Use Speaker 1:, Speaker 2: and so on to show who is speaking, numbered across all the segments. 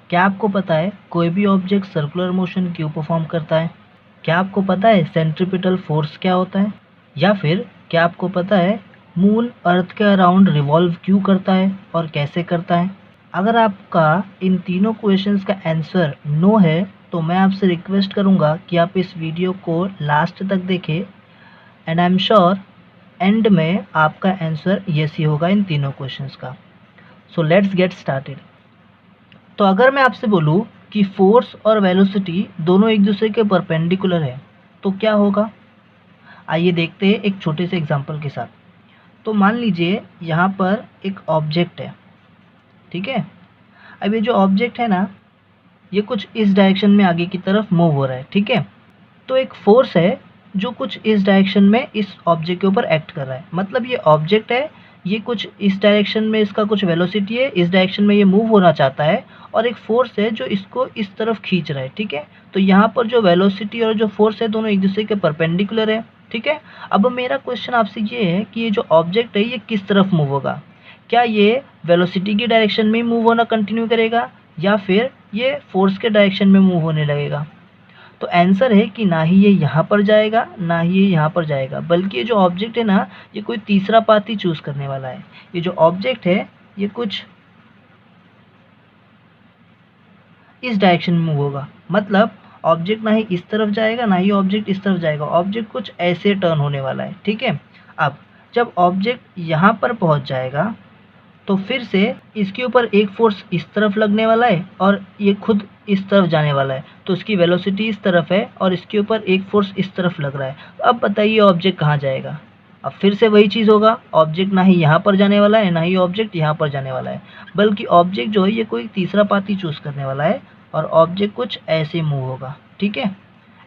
Speaker 1: क्या आपको पता है कोई भी ऑब्जेक्ट सर्कुलर मोशन क्यों परफॉर्म करता है? क्या आपको पता है सेंट्रीपिटल फोर्स क्या होता है? या फिर क्या आपको पता है मून अर्थ के अराउंड रिवॉल्व क्यों करता है और कैसे करता है? अगर आपका इन तीनों क्वेश्चंस का आंसर नो है तो मैं आपसे रिक्वेस्ट करूंगा कि आप इस वीडियो को लास्ट तक देखें and I am sure and में आपका आंसर यस ही होगा इन तीनों क्वेश्चंस का। So let's get started. तो अगर मैं आपसे बोलूं कि फोर्स और वेलोसिटी दोनों एक दूसरे के परपेंडिकुलर है तो क्या होगा? आइए देखते हैं एक छोटे से एग्जांपल के साथ। तो मान लीजिए यहाँ पर एक ऑब्जेक्ट है, ठीक है। अब ये जो ऑब्जेक्ट है ना, ये कुछ इस डायरेक्शन में आगे की तरफ मूव हो रहा है, ठीक है। तो एक फोर्स है जो कुछ इस डायरेक्शन में इस ऑब्जेक्ट के ऊपर एक्ट कर रहा है। मतलब ये ऑब्जेक्ट है, ये कुछ इस डायरेक्शन में इसका कुछ वेलोसिटी है, इस डायरेक्शन में ये मूव होना चाहता है, और एक फोर्स है जो इसको इस तरफ खींच रहा है, ठीक है। तो यहाँ पर जो वेलोसिटी और जो फोर्स है दोनों एक दूसरे के परपेंडिकुलर है, ठीक है। अब मेरा क्वेश्चन आपसे ये है कि ये जो ऑब्जेक्ट है ये किस तरफ मूव होगा? क्या ये वेलोसिटी की डायरेक्शन में मूव होना कंटिन्यू करेगा या फिर ये फोर्स के डायरेक्शन में मूव होने लगेगा? तो आंसर है कि ना ही ये यहाँ पर जाएगा ना ही ये यहाँ पर जाएगा, बल्कि ये जो ऑब्जेक्ट है ना, ये कोई तीसरा पाथ ही चूज करने वाला है। ये जो ऑब्जेक्ट है ये कुछ इस डायरेक्शन में मूव होगा। मतलब ऑब्जेक्ट ना ही इस तरफ जाएगा ना ही ऑब्जेक्ट इस तरफ जाएगा, ऑब्जेक्ट कुछ ऐसे टर्न होने वाला है, ठीक है। अब जब ऑब्जेक्ट यहाँ पर पहुँच जाएगा तो फिर से इसके ऊपर एक फोर्स इस तरफ लगने वाला है और ये खुद इस तरफ जाने वाला है, तो इसकी वेलोसिटी इस तरफ है और इसके ऊपर एक फोर्स इस तरफ लग रहा है। तो अब बताइए ऑब्जेक्ट कहाँ जाएगा? अब फिर से वही चीज़ होगा, ऑब्जेक्ट ना ही यहाँ पर जाने वाला है ना ही ऑब्जेक्ट यहाँ पर जाने वाला है, बल्कि ऑब्जेक्ट जो है ये कोई तीसरा पाथ ही चूज़ करने वाला है और ऑब्जेक्ट कुछ ऐसे मूव होगा, ठीक है,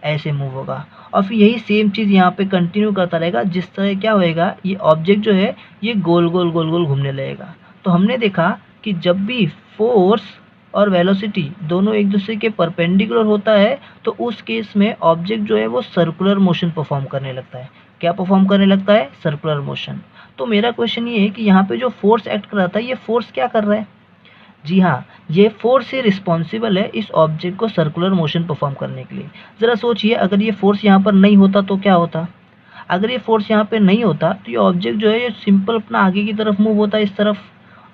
Speaker 1: ऐसे मूव होगा। और फिर यही सेम चीज़ यहाँ पे कंटिन्यू करता रहेगा। जिस तरह क्या होएगा, ये ऑब्जेक्ट जो है ये गोल गोल गोल गोल घूमने लगेगा। तो हमने देखा कि जब भी फोर्स और वेलोसिटी दोनों एक दूसरे के परपेंडिकुलर होता है तो उस केस में ऑब्जेक्ट जो है वो सर्कुलर मोशन परफॉर्म करने लगता है। क्या परफॉर्म करने लगता है? Circular motion. तो मेरा क्वेश्चन ये है कि यहाँ पे जो फोर्स एक्ट कर रहा था ये फोर्स क्या कर रहा है? जी हाँ, ये फोर्स ही रिस्पॉन्सिबल है इस ऑब्जेक्ट को सर्कुलर मोशन परफॉर्म करने के लिए। ज़रा सोचिए, अगर ये फोर्स यहाँ पर नहीं होता तो क्या होता? अगर ये फोर्स यहाँ पे नहीं होता तो ये ऑब्जेक्ट जो है ये सिंपल अपना आगे की तरफ मूव होता है, इस तरफ।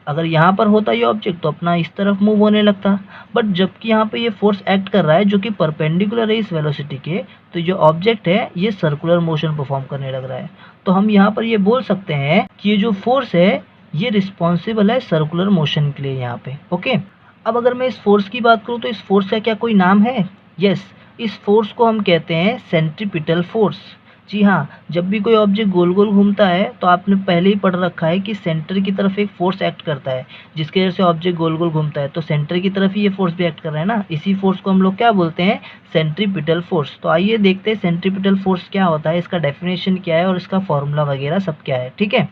Speaker 1: अगर यहाँ पर होता ये ऑब्जेक्ट तो अपना इस तरफ मूव होने लगता। बट जबकि यहाँ पे ये फोर्स एक्ट कर रहा है जो कि परपेंडिकुलर है इस वेलोसिटी के, तो जो ऑब्जेक्ट है ये सर्कुलर मोशन परफॉर्म करने लग रहा है। तो हम यहाँ पर ये बोल सकते हैं कि ये जो फोर्स है ये रिस्पॉन्सिबल है सर्कुलर मोशन के लिए यहाँ पे, ओके। अब अगर मैं इस फोर्स की बात करूँ तो इस फोर्स का क्या कोई नाम है? यस, इस फोर्स को हम कहते हैं सेंट्रीपिटल फोर्स। जी हाँ, जब भी कोई ऑब्जेक्ट गोल गोल घूमता है तो आपने पहले ही पढ़ रखा है कि सेंटर की तरफ एक फोर्स एक्ट करता है जिसकी वजह से ऑब्जेक्ट गोल गोल घूमता है। तो सेंटर की तरफ ही ये फोर्स भी एक्ट कर रहा है ना, इसी फोर्स को हम लोग क्या बोलते हैं? Centripetal force. तो आइए देखते हैं सेंट्रीपिटल फोर्स क्या होता है, इसका डेफिनेशन क्या है और इसका फॉर्मूला वगैरह सब क्या है, ठीक है।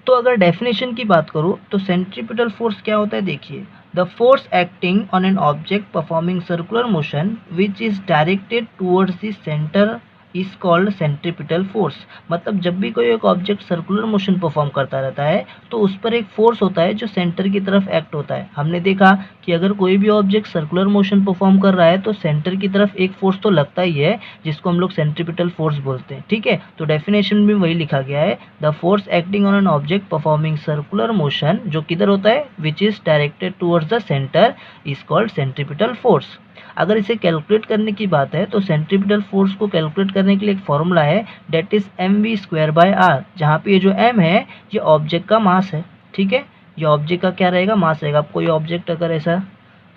Speaker 1: तो अगर डेफिनेशन की बात करूँ तो सेंट्रीपिटल फोर्स क्या होता है, देखिए, the force acting on an object performing circular motion which is directed towards the centre is called centripetal force. मतलब जब भी कोई एक ऑब्जेक्ट सर्कुलर मोशन परफॉर्म करता रहता है तो उस पर एक फोर्स होता है जो सेंटर की तरफ एक्ट होता है। हमने देखा कि अगर कोई भी ऑब्जेक्ट सर्कुलर मोशन परफॉर्म कर रहा है तो सेंटर की तरफ एक फोर्स तो लगता ही है जिसको हम लोग सेंट्रीपिटल फोर्स बोलते हैं, ठीक है। तो डेफिनेशन में वही लिखा गया है, the force acting on an object performing circular motion, जो किधर होता है, which is directed towards the centre is called centripetal force. अगर इसे कैलकुलेट करने की बात है तो सेंट्रीपिटल फोर्स को कैलकुलेट करने के लिए एक फॉर्मूला है, डेट इज mv²/r, जहाँ पे ये जो m है ये ऑब्जेक्ट का मास है, ठीक है। ये ऑब्जेक्ट का क्या रहेगा? मास रहेगा। अब कोई ऑब्जेक्ट अगर ऐसा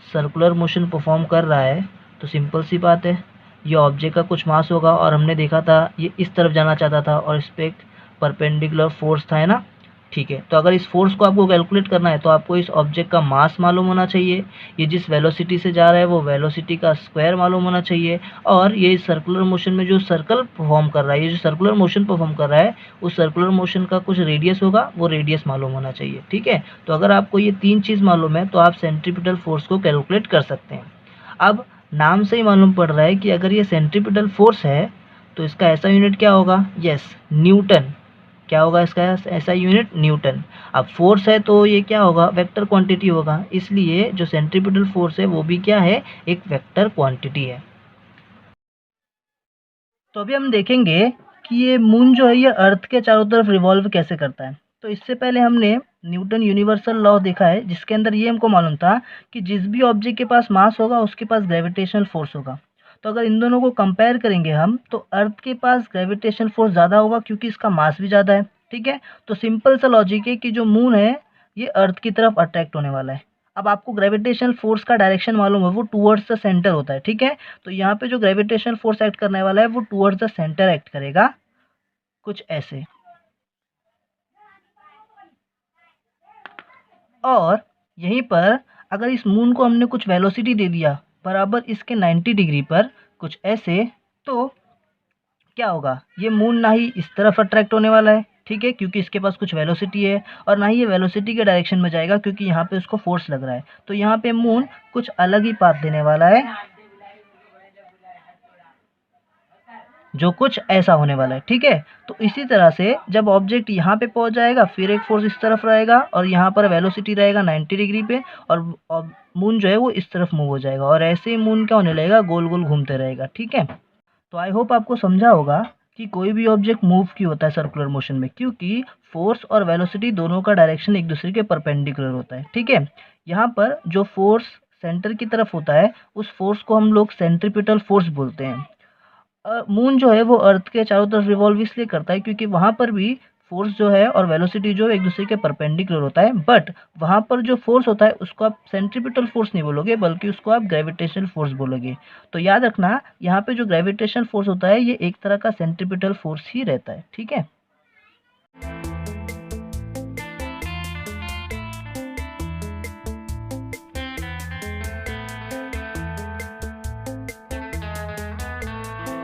Speaker 1: सर्कुलर मोशन परफॉर्म कर रहा है तो सिंपल सी बात है ये ऑब्जेक्ट का कुछ मास होगा, और हमने देखा था ये इस तरफ जाना चाहता था और इस पर एक परपेंडिकुलर फोर्स था, है ना, ठीक है। तो अगर इस फोर्स को आपको कैलकुलेट करना है तो आपको इस ऑब्जेक्ट का मास मालूम होना चाहिए, ये जिस वेलोसिटी से जा रहा है वो वेलोसिटी का स्क्वायर मालूम होना चाहिए, और ये सर्कुलर मोशन में जो सर्कल परफॉर्म कर रहा है, ये जो सर्कुलर मोशन परफॉर्म कर रहा है उस सर्कुलर मोशन का कुछ रेडियस होगा, वो रेडियस मालूम होना चाहिए, ठीक है। तो अगर आपको ये तीन चीज़ मालूम है तो आप सेंट्रीपिटल फोर्स को कैलकुलेट कर सकते हैं। अब नाम से ही मालूम पड़ रहा है कि अगर ये सेंट्रीपिटल फोर्स है तो इसका ऐसा यूनिट क्या होगा? Yes, Newton. क्या होगा इसका ऐसा यूनिट? न्यूटन। अब फोर्स है तो ये क्या होगा? वेक्टर क्वांटिटी होगा, इसलिए जो सेंट्रीपिटल फोर्स है वो भी क्या है? एक वेक्टर क्वांटिटी है। तो अभी हम देखेंगे कि ये मून जो है ये अर्थ के चारों तरफ रिवॉल्व कैसे करता है। तो इससे पहले हमने न्यूटन यूनिवर्सल लॉ देखा है, जिसके अंदर ये हमको मालूम था कि जिस भी ऑब्जेक्ट के पास मास होगा उसके पास ग्रेविटेशनल फोर्स होगा। तो अगर इन दोनों को कंपेयर करेंगे हम, तो अर्थ के पास ग्रेविटेशनल फोर्स ज़्यादा होगा क्योंकि इसका मास भी ज़्यादा है। ठीक है, तो सिंपल सा लॉजिक है कि जो मून है ये अर्थ की तरफ अट्रैक्ट होने वाला है। अब आपको ग्रेविटेशनल फोर्स का डायरेक्शन मालूम है, वो टुवर्ड्स द सेंटर होता है। ठीक है, तो यहाँ पे जो ग्रेविटेशनल फोर्स एक्ट करने वाला है वो टुवर्ड्स द सेंटर एक्ट करेगा, कुछ ऐसे। और यहीं पर अगर इस मून को हमने कुछ वेलोसिटी दे दिया बराबर इसके 90 डिग्री पर, कुछ ऐसे, तो क्या होगा? ये मून ना ही इस तरफ अट्रैक्ट होने वाला है, ठीक है, क्योंकि इसके पास कुछ वेलोसिटी है, और ना ही ये वेलोसिटी के डायरेक्शन में जाएगा क्योंकि यहाँ पे उसको फोर्स लग रहा है। तो यहाँ पे मून कुछ अलग ही पाथ देने वाला है, जो कुछ ऐसा होने वाला है। ठीक है, तो इसी तरह से जब ऑब्जेक्ट यहाँ पे पहुँच जाएगा, फिर एक फोर्स इस तरफ रहेगा और यहाँ पर वेलोसिटी रहेगा 90 डिग्री पे, और मून जो है वो इस तरफ मूव हो जाएगा, और ऐसे ही मून क्या होने लगेगा? गोल गोल घूमते रहेगा। ठीक है, तो आई होप आपको समझा होगा कि कोई भी ऑब्जेक्ट मूव क्यों होता है सर्कुलर मोशन में, क्योंकि फोर्स और वेलोसिटी दोनों का डायरेक्शन एक दूसरे के परपेंडिकुलर होता है। ठीक है, यहाँ पर जो फोर्स सेंटर की तरफ होता है उस फोर्स को हम लोग सेंट्रीपिटल फोर्स बोलते हैं। मून जो है वो अर्थ के चारों तरफ रिवॉल्व इसलिए करता है क्योंकि वहाँ पर भी फोर्स जो है और वेलोसिटी जो है एक दूसरे के परपेंडिकुलर होता है, बट वहाँ पर जो फोर्स होता है उसको आप सेंट्रीपिटल फोर्स नहीं बोलोगे, बल्कि उसको आप ग्रेविटेशनल फोर्स बोलोगे। तो याद रखना, यहाँ पे जो ग्रेविटेशनल फोर्स होता है ये एक तरह का सेंट्रीपिटल फोर्स ही रहता है। ठीक है।